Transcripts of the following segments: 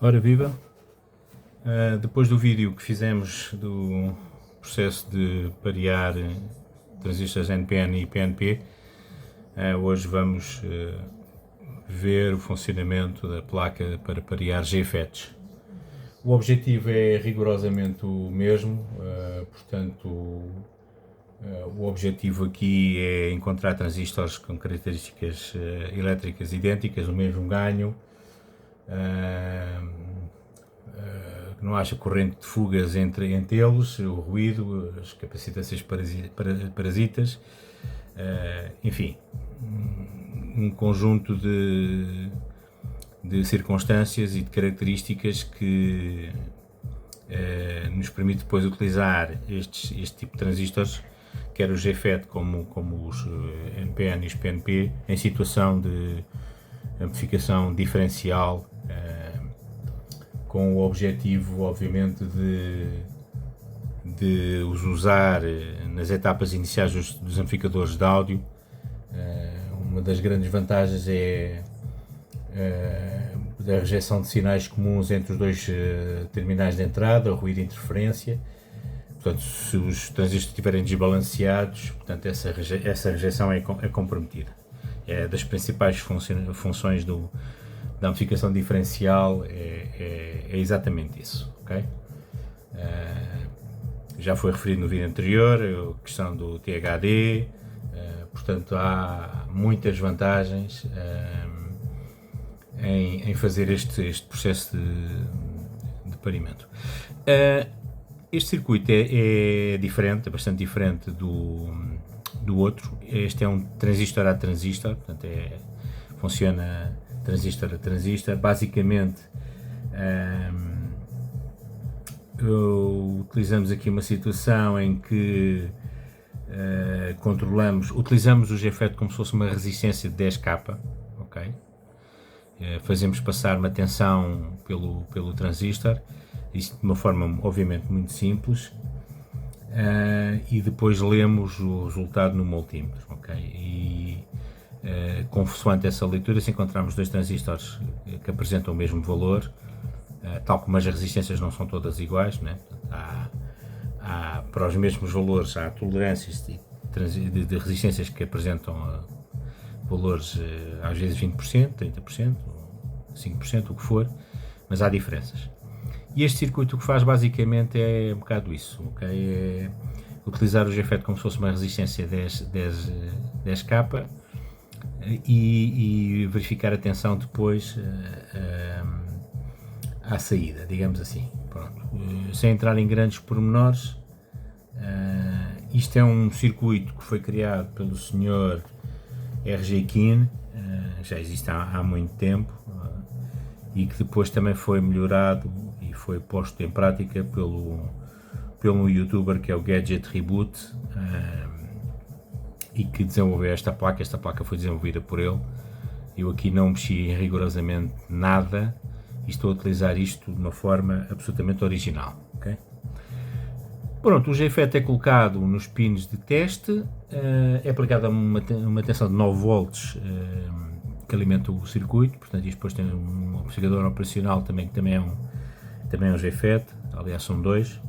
Ora viva! Depois do vídeo que fizemos do processo de parear transistores NPN e PNP, hoje vamos ver o funcionamento da placa para parear GFETs. O objetivo é rigorosamente o mesmo, portanto o objetivo aqui é encontrar transistores com características elétricas idênticas, o mesmo ganho, que não haja corrente de fugas entre eles, o ruído, as capacitâncias parasitas, enfim, um conjunto de circunstâncias e de características que nos permite depois utilizar este tipo de transistores, quer o GFET como os NPN e os PNP, em situação de amplificação diferencial, com o objetivo, obviamente, de os usar nas etapas iniciais dos amplificadores de áudio. Uma das grandes vantagens é da rejeição de sinais comuns entre os dois terminais de entrada, o ruído e interferência. Portanto, se os transistores estiverem desbalanceados, portanto, essa rejeição é comprometida. É das principais funções da amplificação diferencial, é exatamente isso, ok? Já foi referido no vídeo anterior, a questão do THD, portanto há muitas vantagens em fazer este processo de pareamento. Este circuito é diferente, é bastante diferente do outro. Este é um transistor a transistor, portanto funciona transistor a transistor. Basicamente utilizamos aqui uma situação em que utilizamos o GFET como se fosse uma resistência de 10K, ok? Fazemos passar uma tensão pelo transistor, isto de uma forma obviamente muito simples, e depois lemos o resultado no multímetro, ok? E consoante essa leitura, se encontrarmos dois transistores que apresentam o mesmo valor, tal como as resistências não são todas iguais, né? Para os mesmos valores há tolerâncias de resistências que apresentam valores às vezes 20%, 30%, 5%, o que for, mas há diferenças. E este circuito o que faz basicamente é um bocado isso, ok? É utilizar o GFET como se fosse uma resistência 10K e verificar a tensão depois à saída, digamos assim. Pronto. Sem entrar em grandes pormenores, isto é um circuito que foi criado pelo Sr. R.J. Kuehn, já existe há muito tempo, e que depois também foi melhorado e foi posto em prática pelo youtuber que é o Gadget Reboot, e que desenvolveu esta placa foi desenvolvida por ele. Eu aqui não mexi em rigorosamente nada e estou a utilizar isto de uma forma absolutamente original, ok? Pronto, o GFET é colocado nos pins de teste, é aplicada uma tensão de 9 volts que alimenta o circuito, portanto isto depois tem um amplificador operacional também, que também é um GFET, aliás são dois.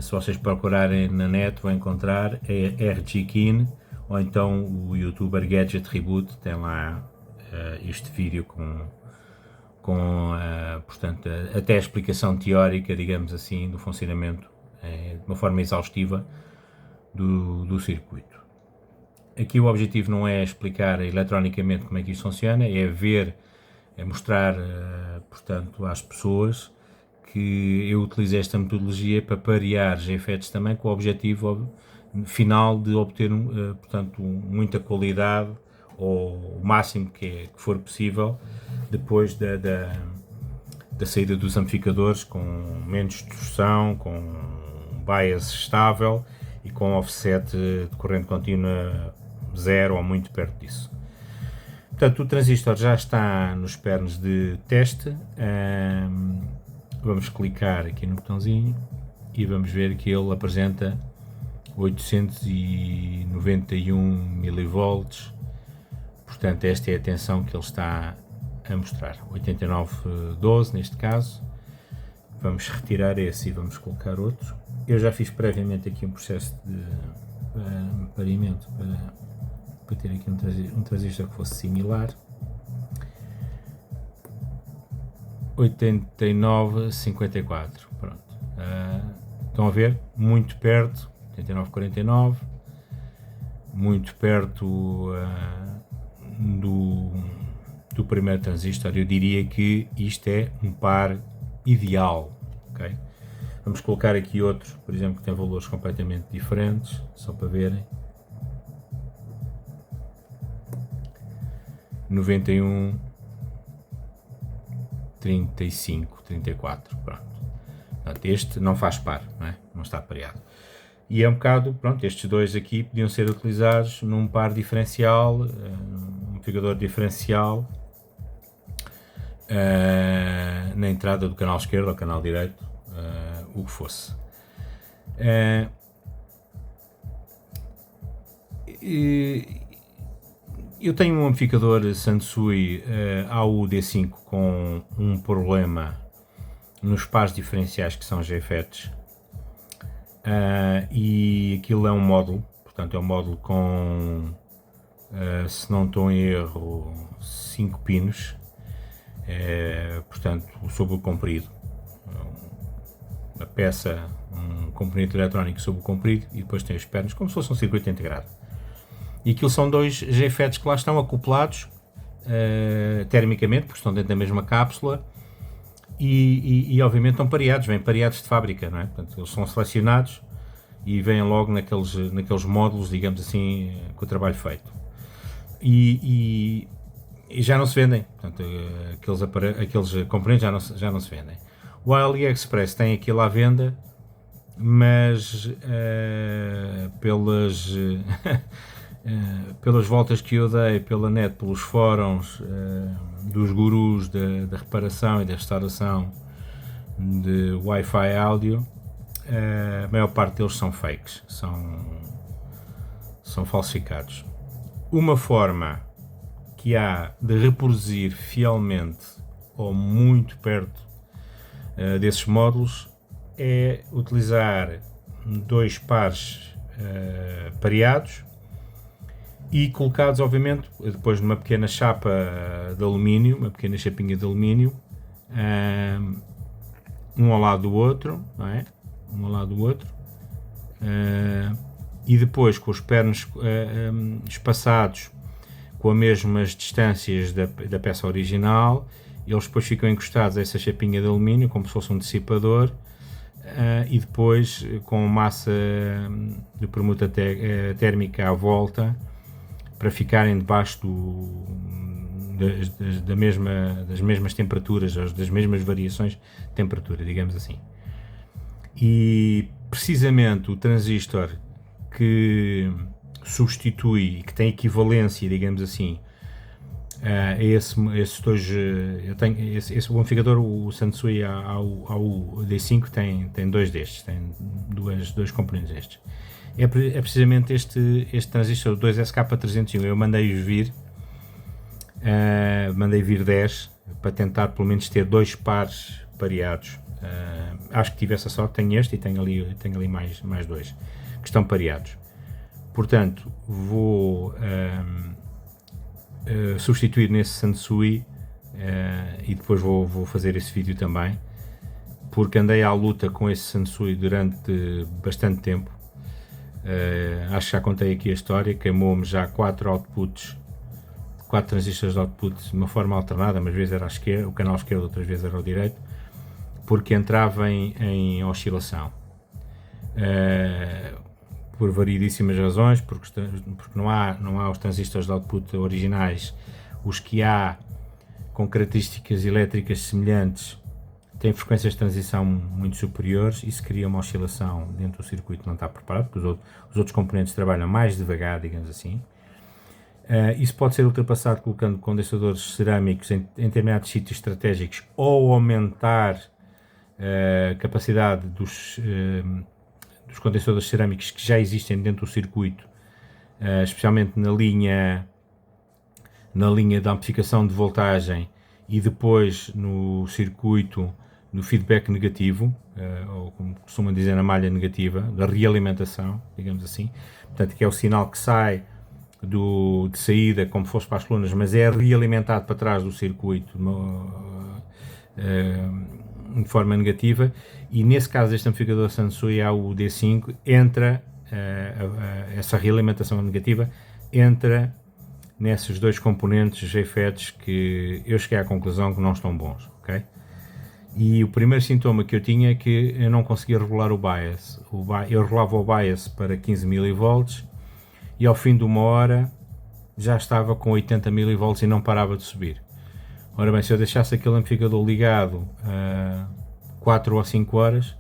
Se vocês procurarem na net vão encontrar R.J. Kuehn, ou então o youtuber Gadget Reboot tem lá este vídeo portanto, até a explicação teórica, digamos assim, do funcionamento de uma forma exaustiva do circuito. Aqui o objetivo não é explicar eletronicamente como é que isto funciona, é mostrar, portanto, às pessoas que eu utilizei esta metodologia para parear GFETs também, com o objetivo final de obter, portanto, muita qualidade, ou o máximo que for possível, depois da saída dos amplificadores, com menos distorção, com bias estável e com offset de corrente contínua zero ou muito perto disso. Portanto, o transistor já está nos pernos de teste. Vamos clicar aqui no botãozinho e vamos ver que ele apresenta 891 mV. Portanto, esta é a tensão que ele está a mostrar. 8912 neste caso. Vamos retirar esse e vamos colocar outro. Eu já fiz previamente aqui um processo de pareamento para ter aqui um transistor que fosse similar. 8954, pronto. Estão a ver? Muito perto, 8949, muito perto do primeiro transistor. Eu diria que isto é um par ideal, ok? Vamos colocar aqui outro, por exemplo, que tem valores completamente diferentes, só para verem. 91, 35, 34, pronto. Portanto, este não faz par, não é? Não está pareado. E é um bocado, pronto, estes dois aqui podiam ser utilizados num par diferencial, um amplificador diferencial, na entrada do canal esquerdo ou canal direito, o que fosse. Eu tenho um amplificador Sansui AU-D5 com um problema nos pares diferenciais que são GFETs, e aquilo é um módulo, portanto é um módulo com, se não estou em erro, 5 pinos, portanto sobre o comprido, uma peça, um componente eletrónico sobre o comprido, e depois tem os pernos como se fosse um circuito integrado. E aquilo são dois GFETs que lá estão acoplados termicamente, porque estão dentro da mesma cápsula, e obviamente estão pareados, vêm pareados de fábrica, não é? Portanto, eles são selecionados e vêm logo naqueles módulos, digamos assim, com o trabalho feito. E já não se vendem, portanto, aqueles componentes já não se vendem. O AliExpress tem aquilo à venda, mas pelas voltas que eu dei pela net, pelos fóruns dos gurus da reparação e da restauração de Wi-Fi áudio, a maior parte deles são fakes, são falsificados. Uma forma que há de reproduzir fielmente ou muito perto desses módulos é utilizar dois pares pareados e colocados, obviamente, depois numa pequena chapa de alumínio, uma pequena chapinha de alumínio, um ao lado do outro, não é? Um ao lado do outro, e depois com os pernos espaçados com as mesmas distâncias da peça original, eles depois ficam encostados a essa chapinha de alumínio, como se fosse um dissipador, e depois com massa de permuta térmica à volta, para ficarem debaixo das mesmas temperaturas, ou das mesmas variações de temperatura, digamos assim. E precisamente o transistor que substitui, que tem equivalência, digamos assim, a esses dois, eu tenho esse amplificador, o Sansui AU-D5 tem dois destes, tem dois componentes destes. É precisamente este transistor 2SK301. Eu mandei-os vir, mandei vir 10 para tentar pelo menos ter dois pares pareados. Acho que tive essa sorte, tenho este e tenho ali mais dois que estão pareados. Portanto, vou substituir nesse Sansui, e depois vou fazer esse vídeo também, porque andei à luta com esse Sansui durante bastante tempo. Acho que já contei aqui a história, queimou-me já 4 transistores de output de uma forma alternada, umas vezes era o canal esquerdo, outras vezes era o direito, porque entrava em oscilação, por variedíssimas razões, porque não há os transistores de output originais, os que há com características elétricas semelhantes têm frequências de transição muito superiores, e se cria uma oscilação dentro do circuito não está preparado, porque os outros componentes trabalham mais devagar, digamos assim. Isso pode ser ultrapassado colocando condensadores cerâmicos em determinados sítios estratégicos, ou aumentar a capacidade dos condensadores cerâmicos que já existem dentro do circuito, especialmente na linha de amplificação de voltagem e depois no circuito do feedback negativo, ou como costumam dizer na malha negativa, da realimentação, digamos assim. Portanto, que é o sinal que sai de saída, como fosse para as colunas, mas é realimentado para trás do circuito de forma negativa, e nesse caso deste amplificador Sansui o D5 entra, essa realimentação negativa entra nesses dois componentes JFETs que eu cheguei à conclusão que não estão bons, ok? E o primeiro sintoma que eu tinha é que eu não conseguia regular o bias. Eu regulava o bias para 15 mV e ao fim de uma hora já estava com 80 mV e não parava de subir. Ora bem, se eu deixasse aquele amplificador ligado 4 ou 5 horas,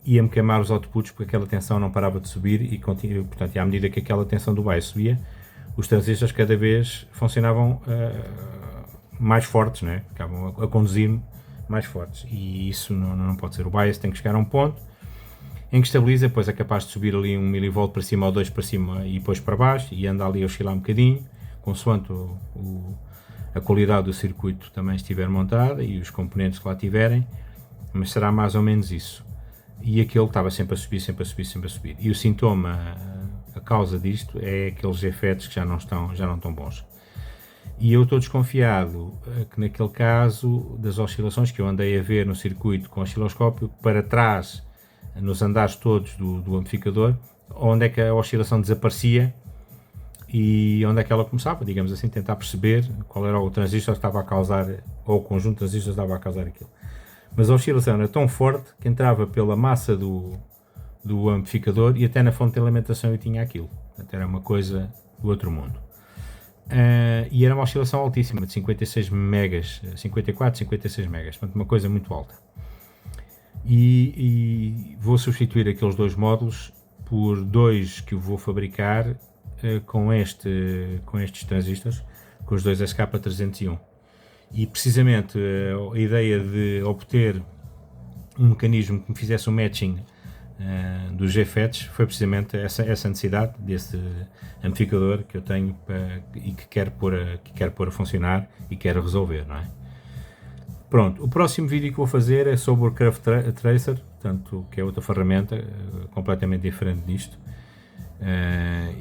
ia-me queimar os outputs porque aquela tensão não parava de subir e, portanto, à medida que aquela tensão do bias subia, os transistores cada vez funcionavam mais fortes, né? Ficavam a conduzir-me mais fortes, e isso não pode ser. O bias tem que chegar a um ponto em que estabiliza, depois é capaz de subir ali 1 mV para cima ou 2 para cima e depois para baixo, e anda ali a oscilar um bocadinho, consoante a qualidade do circuito também estiver montada e os componentes que lá tiverem, mas será mais ou menos isso. E aquele estava sempre a subir, sempre a subir, sempre a subir. E o sintoma, a causa disto, é aqueles efeitos que já não estão bons. E eu estou desconfiado que naquele caso das oscilações que eu andei a ver no circuito com o osciloscópio, para trás, nos andares todos do amplificador, onde é que a oscilação desaparecia e onde é que ela começava, digamos assim, tentar perceber qual era o transistor que estava a causar, ou o conjunto de transistores que estava a causar aquilo. Mas a oscilação era tão forte que entrava pela massa do amplificador e até na fonte de alimentação eu tinha aquilo. Portanto, era uma coisa do outro mundo. E era uma oscilação altíssima, de 56 megas, 54, 56 megas, portanto uma coisa muito alta. E vou substituir aqueles dois módulos por dois que eu vou fabricar com estes transistores, com os dois SK301. E precisamente a ideia de obter um mecanismo que me fizesse um matching dos JFETs foi precisamente essa necessidade desse amplificador que eu tenho e que quero pôr a funcionar e quero resolver, não é? Pronto, o próximo vídeo que vou fazer é sobre o Curve Tracer, portanto, que é outra ferramenta completamente diferente disto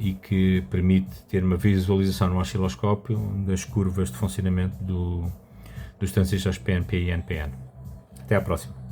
e que permite ter uma visualização no osciloscópio das curvas de funcionamento dos transistores PNP e NPN. Até à próxima.